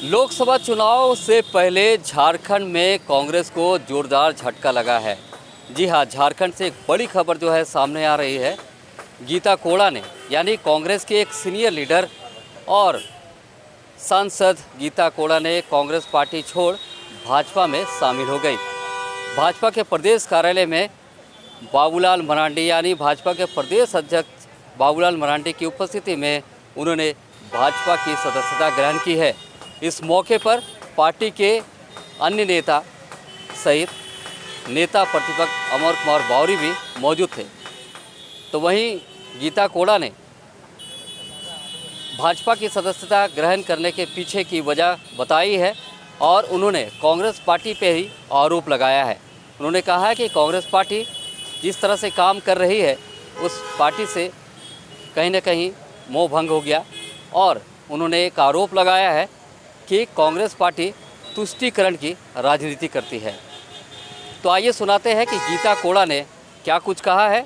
लोकसभा चुनाव से पहले झारखंड में कांग्रेस को जोरदार झटका लगा है। जी हां, झारखंड से एक बड़ी खबर जो है सामने आ रही है। गीता कोड़ा ने यानी कांग्रेस के एक सीनियर लीडर और सांसद गीता कोड़ा ने कांग्रेस पार्टी छोड़ भाजपा में शामिल हो गई। भाजपा के प्रदेश कार्यालय में बाबूलाल मरांडी यानी भाजपा के प्रदेश अध्यक्ष बाबूलाल मरांडी की उपस्थिति में उन्होंने भाजपा की सदस्यता ग्रहण की है। इस मौके पर पार्टी के अन्य नेता सहित नेता प्रतिपक्ष अमर कुमार बावरी भी मौजूद थे। तो वहीं गीता कोड़ा ने भाजपा की सदस्यता ग्रहण करने के पीछे की वजह बताई है और उन्होंने कांग्रेस पार्टी पे ही आरोप लगाया है। उन्होंने कहा है कि कांग्रेस पार्टी जिस तरह से काम कर रही है उस पार्टी से कहीं ना कहीं मोह भंग हो गया और उन्होंने एक आरोप लगाया है कि कांग्रेस पार्टी तुष्टीकरण की राजनीति करती है। तो आइए सुनाते हैं कि गीता कोड़ा ने क्या कुछ कहा है,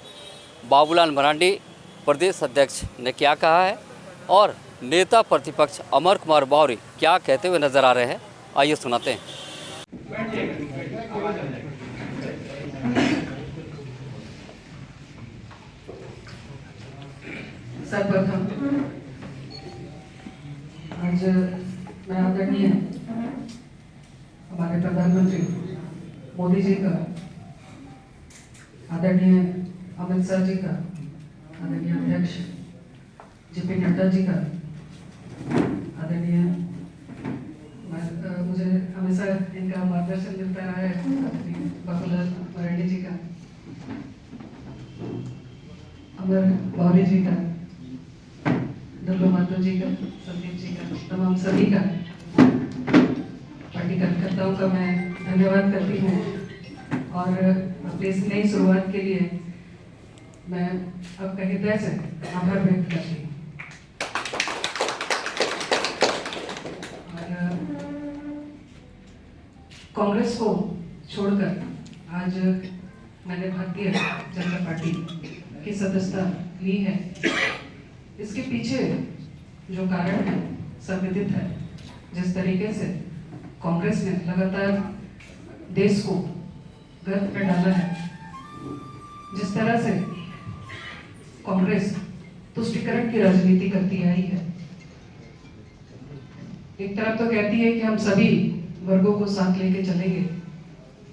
बाबूलाल मरांडी प्रदेश अध्यक्ष ने क्या कहा है और नेता प्रतिपक्ष अमर कुमार बावरी क्या कहते हुए नजर आ रहे हैं। आइए सुनाते हैं। सर्वप्रथम आज मैं आदरणीय हमारे प्रधानमंत्री मोदी जी का, आदरणीय अमित शाह जी का, आदरणीय अध्यक्ष जेपी नड्डा जी का, आदरणीय मुझे हमेशा इनका मार्गदर्शन मिलता रहा है आदरणीय बाबूलाल मरांडी जी का, अमर बावरी जी का, डल्लो माधव जी का, संदीप जी का, तमाम सभी का, पार्टी कार्यकर्ताओं का मैं धन्यवाद करती हूँ और अपनी इस नई शुरुआत के लिए मैं आपका हृदय से आभार व्यक्त करती हूँ। और कांग्रेस को छोड़कर आज मैंने भारतीय जनता पार्टी की सदस्यता ली है। इसके पीछे जो कारण है सर्वविदित है। जिस तरीके से कांग्रेस ने लगातार देश को गर्त में डाला है, जिस तरह से कांग्रेस तुष्टीकरण की राजनीति करती आई है, एक तरफ तो कहती है कि हम सभी वर्गों को साथ लेके चलेंगे,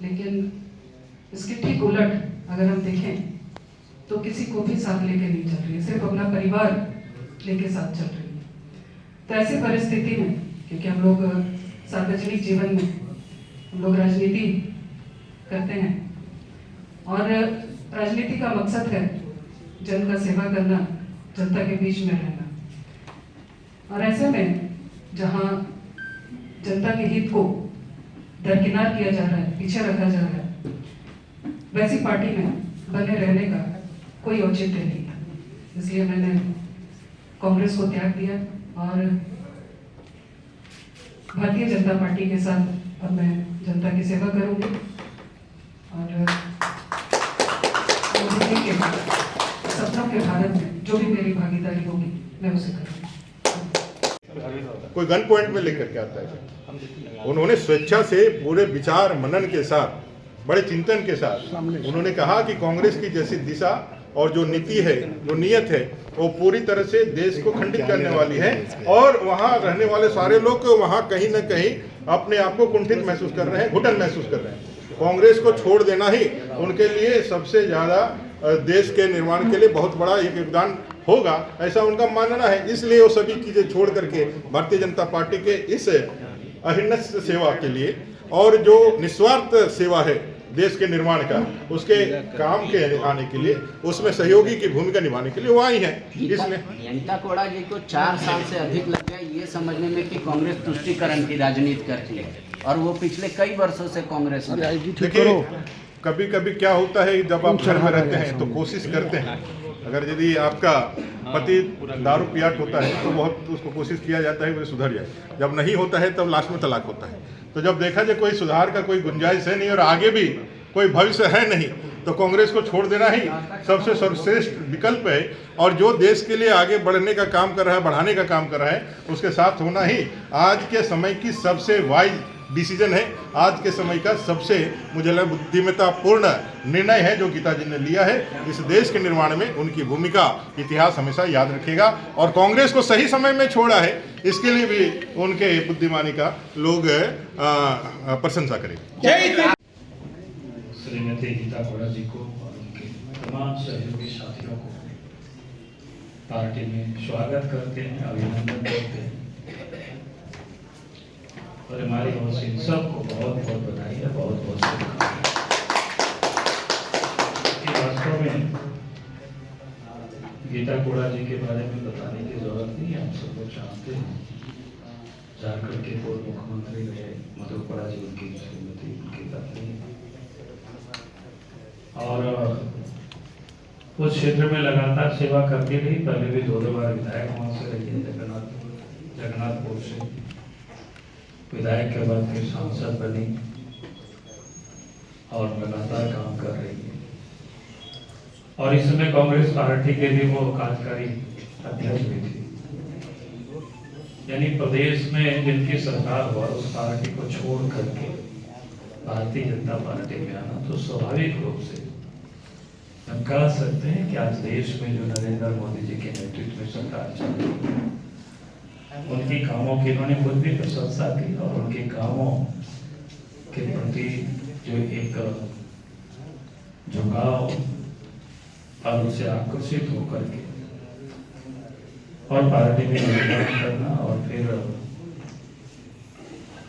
लेकिन इसके ठीक उलट अगर हम देखें तो किसी को भी साथ लेके नहीं चल रही है, सिर्फ अपना परिवार लेके साथ चल रही है। तो ऐसी परिस्थिति में, क्योंकि हम लोग सार्वजनिक जीवन में हम लोग राजनीति करते हैं और राजनीति का मकसद है जन का सेवा करना, जनता के बीच में रहना। और ऐसे में जहां जनता के हित को दरकिनार किया जा रहा है, पीछे रखा जा रहा है, वैसी पार्टी में बने रहने का कोई औचित्य नहीं था। इसलिए मैंने कांग्रेस को त्याग दिया और भारतीय जनता पार्टी के साथ अब मैं जनता की सेवा करूंगी और मोदी जी के सपनों के भारत में जो भी मेरी भागीदारी होगी मैं उसे करूंगी। कोई गन पॉइंट में लेकर के आता है। उन्होंने स्वेच्छा से पूरे विचार मनन के साथ, बड़े चिंतन के साथ उन्होंने कहा कि कांग्रेस की जैसी दिशा और जो नीति है, जो नीयत है, वो पूरी तरह से देश को खंडित करने वाली है और वहाँ रहने वाले सारे लोग वहाँ कहीं न कहीं अपने आप को कुंठित महसूस कर रहे हैं, घुटन महसूस कर रहे हैं। कांग्रेस को छोड़ देना ही उनके लिए सबसे ज़्यादा देश के निर्माण के लिए बहुत बड़ा एक योगदान होगा, ऐसा उनका मानना है। इसलिए वो सभी चीज़ें छोड़ करके भारतीय जनता पार्टी के इस अहिर्निश सेवा के लिए और जो निस्वार्थ सेवा है देश के निर्माण का, उसके काम के आने के लिए, उसमें सहयोगी की भूमिका निभाने के लिए वो आई है। इसलिए गीता कोड़ा जी को 4 साल से अधिक लग गया ये समझने में कि कांग्रेस तुष्टीकरण की राजनीति करती है और वो पिछले कई वर्षों से कांग्रेस में। देखिए, कभी कभी क्या होता है, जब आप घर में रहते हैं तो कोशिश करते हैं, अगर यदि आपका पति दारू पियाट होता है तो बहुत उसको कोशिश किया जाता है कि वो सुधर जाए, जब नहीं होता है तब लास्ट में तलाक होता है। तो जब देखा जाए कोई सुधार का कोई गुंजाइश है नहीं और आगे भी कोई भविष्य है नहीं, तो कांग्रेस को छोड़ देना ही सबसे सर्वश्रेष्ठ विकल्प है। और जो देश के लिए आगे बढ़ने का काम कर रहा है, बढ़ाने का काम कर रहा है, उसके साथ होना ही आज के समय की सबसे वाइज डिसीजन है। आज के समय का सबसे मुझे लगा बुद्धिमत्तापूर्ण निर्णय है जो गीता जी ने लिया है। इस देश के निर्माण में उनकी भूमिका इतिहास हमेशा याद रखेगा और कांग्रेस को सही समय में छोड़ा है, इसके लिए भी उनके बुद्धिमानी का लोग प्रशंसा करेंगे। श्रीमती गीता कोड़ा जी को और उनके तमाम सहयोगी साथियों को पार्टी में स्वागत करते हैं, अभिनंदन करते हैं और हमारी ओर से सबको बहुत बहुत बधाई है, बहुत बहुत शुभकामनाएं। वास्तव में गीता कोड़ा जी के बारे में बताने की जरूरत नहीं है, हम सब लोग जानते हैं। झारखंड के पूर्व मुख्यमंत्री रहे मधु कोड़ा जी, उनकी श्रीमती, उनकी पत्नी, और उस क्षेत्र में लगातार सेवा करती रही। पहले भी 2 बार विधायक वहां से रही है, जगन्नाथपुर से विधायक के बाद फिर सांसद बनी और लगातार काम कर रही है। और इस समय कांग्रेस पार्टी के भी वो कार्यकारी अध्यक्ष भी थी। यानी प्रदेश में जिनकी सरकार हुआ उस पार्टी को छोड़ करके भारतीय जनता पार्टी में आना, तो स्वाभाविक रूप से हम कह सकते हैं कि आज देश में जो नरेंद्र मोदी जी के नेतृत्व में सरकार चल रही है, उनके कामों की इन्होंने खुद भी प्रशंसा की और उनके कामों के प्रति जो एक झुकाव और उनसे आकर्षित होकर के और पार्टी में योगदान करना और फिर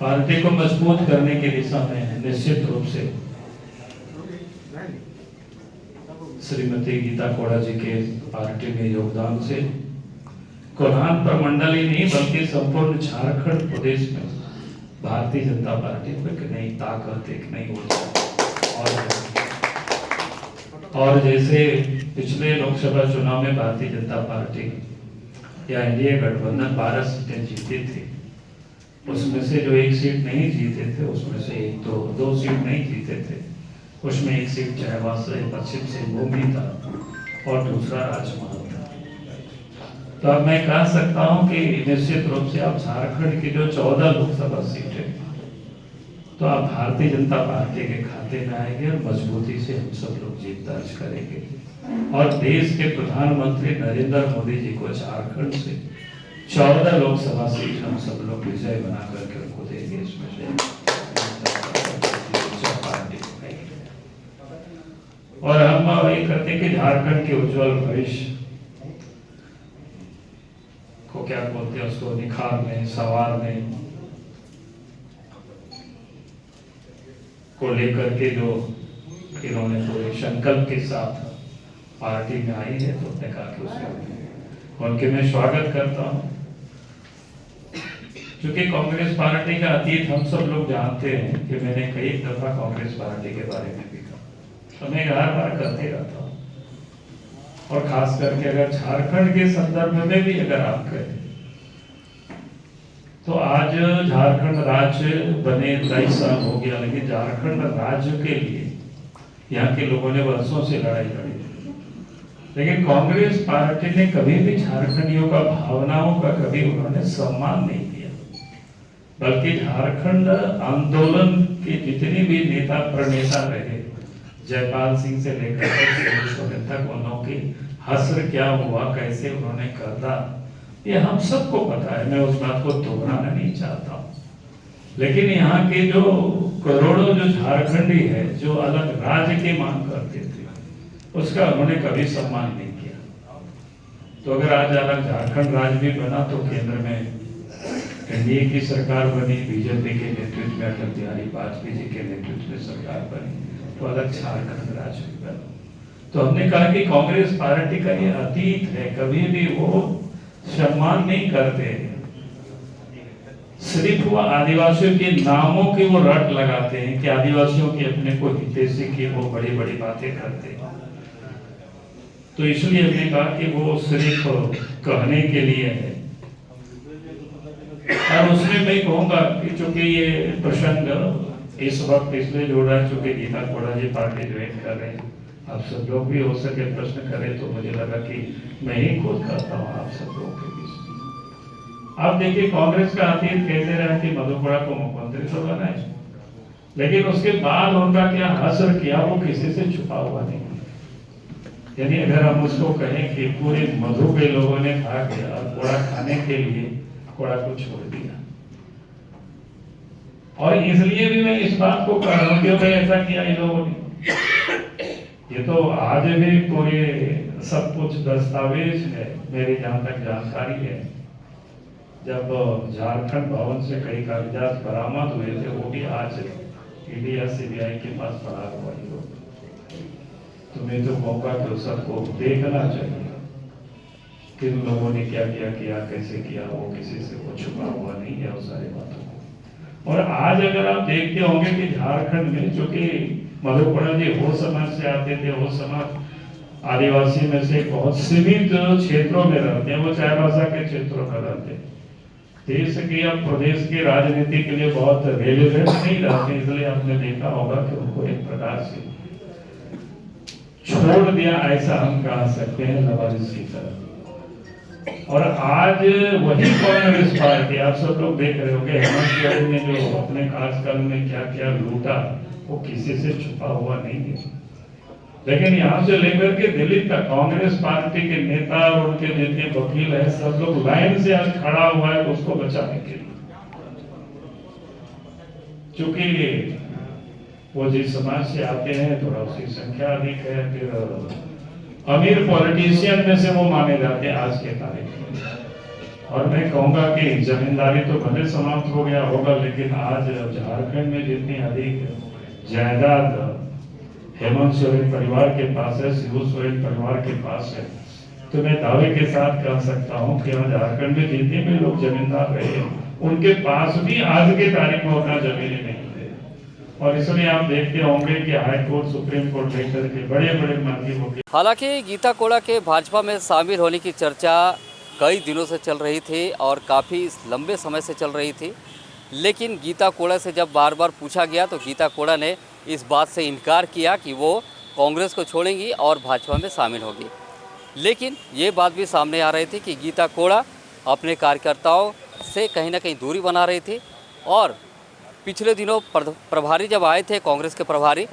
पार्टी को मजबूत करने की दिशा में निश्चित रूप से श्रीमती गीता कोड़ा जी के पार्टी में योगदान से कोल्हान प्रमंडल ही नहीं बल्कि संपूर्ण झारखंड प्रदेश में भारतीय जनता पार्टी को एक नई ताकत, एक नई ऊर्जा और जैसे पिछले लोकसभा चुनाव में भारतीय जनता पार्टी या एनडीए गठबंधन 12 सीटें जीते थे, उसमें से जो 1 सीट नहीं जीते थे उसमें से 2 सीट नहीं जीते थे, उसमें 1 सीट चाहेवा से पश्चिम से भूमि था और दूसरा राजमहल था। तो अब मैं कह सकता हूं कि निश्चित रूप से आप झारखंड की जो 14 लोकसभा सीटें, तो आप भारतीय जनता पार्टी के खाते में आएंगे और मजबूती से हम सब लोग जीत दर्ज करेंगे और देश के प्रधानमंत्री नरेंद्र मोदी जी को झारखंड से 14 लोकसभा सीट हम सब लोग विजय बना करके उनको देंगे। इसमें से और हम ये करते हैं कि झारखंड के उज्जवल भविष्य को क्या बोलते हैं, उसको निखारने, संवारने को लेकर के जो इन्होंने पूरे संकल्प के साथ पार्टी में आई है, तो उसने कहा कि उसमें उनके मैं स्वागत करता हूं। क्योंकि कांग्रेस पार्टी का अतीत हम सब लोग जानते हैं कि मैंने कई दफा कांग्रेस पार्टी के बारे में भी कहा, तो मैं हर बार करते रहता हूँ। और खास करके अगर झारखंड के संदर्भ में भी अगर आप कहें तो आज झारखंड राज्य बने 23 साल हो गया, लेकिन झारखंड राज्य के लिए यहाँ के लोगों ने वर्षों से लड़ाई लड़ी, लेकिन कांग्रेस पार्टी ने कभी भी झारखंडियों का भावनाओं का कभी उन्होंने सम्मान नहीं किया, बल्कि झारखंड आंदोलन के जितने भी नेता प्रणेता रहे, जयपाल सिंह से लेकर तक उन्हों की हस्र क्या हुआ, कैसे उन्होंने करदा, ये हम सबको पता है। मैं उस बात को दोहराना नहीं चाहता हूँ, लेकिन यहाँ के जो करोड़ों जो झारखंडी है जो अलग राज्य की मांग करते थे, उसका उन्होंने कभी सम्मान नहीं किया। तो अगर आज अलग झारखंड राज्य भी बना तो केंद्र में एनडीए की सरकार बनी, बीजेपी के नेतृत्व में अटल बिहारी वाजपेयी जी के नेतृत्व में सरकार बनी, तो अलग झारखंड राज्य भी बना। तो हमने कहा कि कांग्रेस पार्टी का ये अतीत है, कभी भी वो सम्मान नहीं करते, सिर्फ वो आदिवासियों के नामों की वो रट लगाते हैं कि आदिवासियों के अपने को हितैषी की वो बड़ी बड़ी बातें करते हैं। तो इसलिए हमने कहा कि वो सिर्फ कहने के लिए है। और उसमें मैं कहूंगा कि चूंकि ये प्रसंग इस वक्त इसलिए जोड़ रहा है चूंकि गीता कोड़ा जी पार्टी ज्वाइन कर रहे हैं, आप सब लोग भी हो सके प्रश्न करें तो मुझे लगा कि मैं ही खुद करता हूँ आप सब लोगों के बीच में। आप देखिए कांग्रेस का अतीत कहते रहे कि मधुपुरा को मुख्यमंत्री तो बनाए, लेकिन उसके बाद उनका क्या हश्र किया वो किसी से छुपा हुआ नहीं। यानी अगर हम उसको कहें कि पूरे मधु के लोगों ने खा के और कोड़ा खाने के लिए कोड़ा को छोड़ दिया, और इसलिए भी मैं इस बात को कह रहा हूं कि ऐसा किया इन लोगों ने। ये तो आज भी पूरे सब कुछ दस्तावेज है, मेरी जहां तक जानकारी है। जब झारखंड भवन से कई कागजात बरामद हुए थे, वो भी आज ईडी या सीबीआई के पास पड़ा हुआ ही होगा। तुम्हें तो मौका तो सबको देखना चाहिए किन लोगों ने क्या किया कैसे किया, वो किसी से वो छुपा हुआ नहीं है उस सारी बातों को। और आज अगर आप देखते होंगे कि झारखंड में, जो कि मधुपुरा जी हो समाज से आते थे, वो समाज आदिवासी में से बहुत सीमित क्षेत्रों में रहते हैं, वो चाईबासा के क्षेत्रों में रहते हैं। देश की या प्रदेश की राजनीति के लिए बहुत रेलिवेंट नहीं रहते, इसलिए आपने देखा होगा कि उनको एक प्रकार से छोड़ दिया, ऐसा हम कह सकते हैं लवारिस की तरह। और आज वही कांग्रेस पार्टी, आप सब लोग देख रहे होंगे, हेमंत सोरेन ने जो अपने कार्यकाल में क्या क्या लूटा वो किसी से छुपा हुआ नहीं है। लेकिन यहाँ से लेकर के दिल्ली तक कांग्रेस पार्टी के नेता और उनके जितने वकील है, सब लोग लाइन से आज खड़ा हुआ है उसको बचाने के लिए। क्योंकि वो जिस समाज से आते हैं थोड़ा उसकी संख्या अधिक है, फिर अमीर पॉलिटिशियन में से वो माने जाते हैं आज के तारीख में। और मैं कहूंगा कि जमींदारी तो भले समाप्त हो गया होगा, लेकिन आज झारखंड में जितनी अधिक जायदाद हेमंत सोरेन परिवार के पास है, शिबू सोरेन परिवार के पास है, तो मैं दावे के साथ कह सकता हूं कि झारखंड में जितने भी लोग जमींदार रहे उनके पास भी आज के तारीख में उतना जमीनें नहीं है। और इसलिए आप देखते होंगे कि हाई कोर्ट, सुप्रीम कोर्ट लेकर के बड़े बड़े मंत्री वकील। हालांकि गीता कोड़ा के भाजपा में शामिल होने की चर्चा कई दिनों से चल रही थी और काफ़ी लंबे समय से चल रही थी, लेकिन गीता कोड़ा से जब बार बार पूछा गया तो गीता कोड़ा ने इस बात से इनकार किया कि वो कांग्रेस को छोड़ेंगी और भाजपा में शामिल होगी। लेकिन ये बात भी सामने आ रही थी कि गीता कोड़ा अपने कार्यकर्ताओं से कहीं ना कहीं दूरी बना रही थी, और पिछले दिनों प्रभारी जब आए थे कांग्रेस के प्रभारी,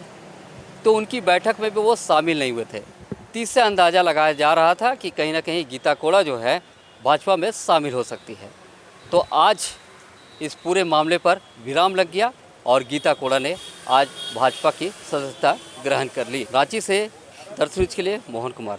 तो उनकी बैठक में भी वो शामिल नहीं हुए थे। तो इससे अंदाज़ा लगाया जा रहा था कि कहीं ना कहीं गीता कोड़ा जो है भाजपा में शामिल हो सकती है। तो आज इस पूरे मामले पर विराम लग गया और गीता कोड़ा ने आज भाजपा की सदस्यता ग्रहण कर ली। रांची से दर्शन न्यूज के लिए मोहन कुमार।